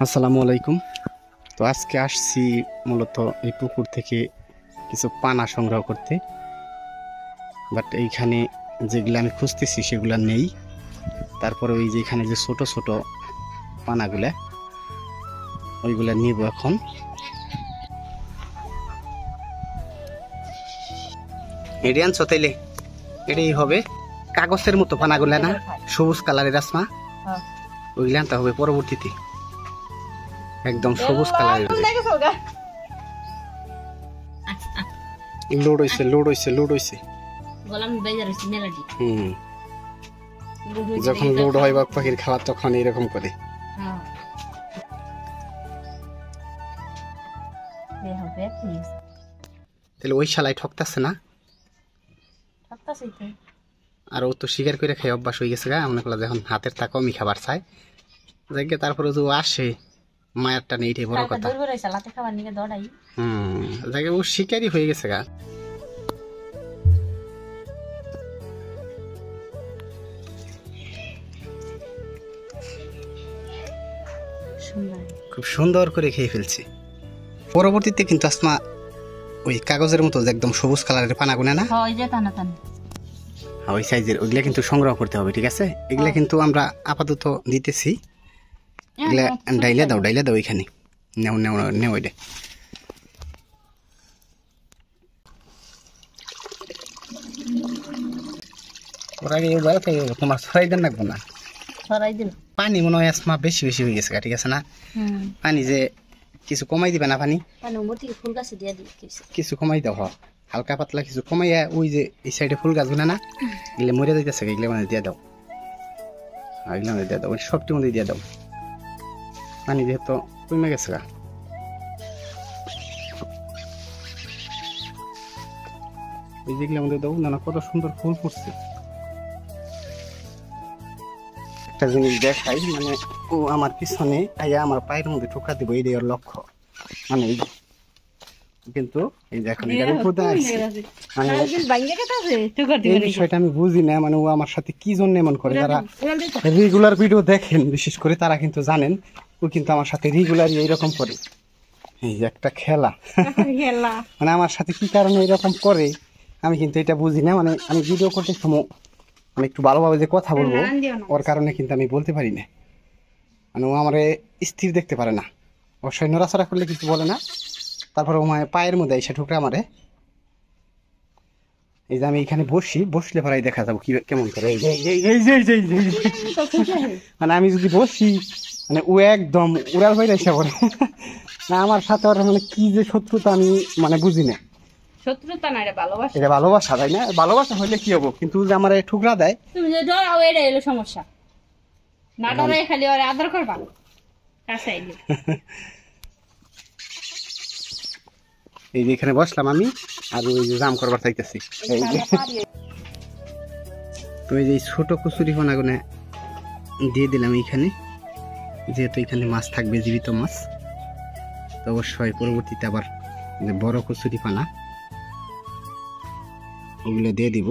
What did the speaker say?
আসসালামু আলাইকুম। তো আজকে আসছি মূলত এই পুকুর থেকে কিছু পানা সংগ্রহ করতে, বাট এইখানে যেগুলো আমি খুঁজতেছি সেগুলো নেই। তারপরে ওই যে এখানে যে ছোট ছোট পানাগুলা ওইগুলা নিব এখন। এটি আনছো তাইলে? এটাই হবে কাগজের মতো পানাগুলা না, সবুজ কালারের আসমা, ওইগুলো আনতে হবে পরবর্তীতে। একদম সবুজ কালারের লোড হইছে। যখন লোড হয় বাঘ পাখির খাওয়া তখন এরকম করে। তাহলে ওই শালাই ঠকতাছে না? আর ও তো শিকার করে খাই অভ্যাস হয়ে গেছে গা, মনে করলো যখন হাতের তা কমই খাবার চাই যাই, তারপরে যে আসে মায়েরটা নেই, এটাই বড় কথা। যাকে ও শিকারই হয়ে গেছে গা। খুব সুন্দর করে খেয়ে ফেলছে। পরবর্তীতে কিন্তু আসমা ওই কাগজের মতো একদম সবুজ কালারের পানাগুনা না, ওই সাইজের ওইগুলা কিন্তু সংগ্রহ করতে হবে, ঠিক আছে? এগুলা কিন্তু আমরা আপাতত দিতেছি। এগুলা ডাইলে দাও এখানে নেও এটা। তোমার ছড়াই দেন রাখবো না, পানি মনে হয় আসমা বেশি হয়ে গেছে, ঠিক আছে না? পানি যে কিছু কমাই দিবে না, পানি কিছু কমাই দাও, হালকা পাতলা কিছু কমাইয়া ওই যে এই সাইডে ফুল গাছ না এগুলো মরে যাইতেছে, এগুলো মানে দিয়ে দাও, এগুলো মানে দিয়ে দাও, ওই সবটি মধ্যে দিয়ে দাও। পানি যেহেতু কমে গেছে গা, এই যেগুলো মধ্যে দাও না, কত সুন্দর ফুল ফুটছে। একটা জিনিস দেখাই, মানে ও আমার পিছনে আইয়া আমার পায়ের মধ্যে ঠোকা দিব, এই ওর লক্ষ্য। মানে কিন্তু এই যে এখন মানে এই বিষয়টা আমি বুঝি না, মানে ও আমার সাথে কি জন্য এমন করে। যারা রেগুলার ভিডিও দেখেন বিশেষ করে তারা কিন্তু জানেন ও কিন্তু আমার সাথে রেগুলারই এইরকম করে। এই যে একটা খেলা মানে আমার সাথে কি কারণে এরকম করে আমি কিন্তু এটা বুঝি না। মানে আমি ভিডিও করতে সময় মানে একটু ভালোভাবে যে কথা বলবো ওর কারণে কিন্তু আমি বলতে পারি না। মানে ও আমার স্থির দেখতে পারে না, অবশ্যই নড়াচড়া করলে কিছু বলে না, তারপরে ও পায়ের মধ্যে এসে ঠুকরা মারে। এই যে আমি এখানে বসলে পরে দেখা যাবো কি কেমন করে। মানে আমি যদি বসি মানে ও একদম উড়াল বাইরে এসে পড়ে না আমার সাথে। ওর মানে কি যে শত্রুতা আমি মানে বুঝি না। শত্রুতা না, এটা ভালোবাসা। এটা ভালোবাসা, তাই না? ভালোবাসা হইলে কি হবো, কিন্তু যে আমার ঠুকরা দেয় তুমি যে ডরাও, এটা হলো সমস্যা। না ডরাই খালি ওরে আদর করবা কাছে আইলে। এই যে এখানে বসলাম আমি, আর ওই যে জাম করবার চাইতেছি। তো এই যে ছোট কচুরি ফোনাগুলো দিয়ে দিলাম এইখানে, যেহেতু এখানে মাছ থাকবে, জীবিত মাছ। তো অবশ্যই পরবর্তীতে আবার বড় কচুরি পানা ওগুলো দিয়ে দিব।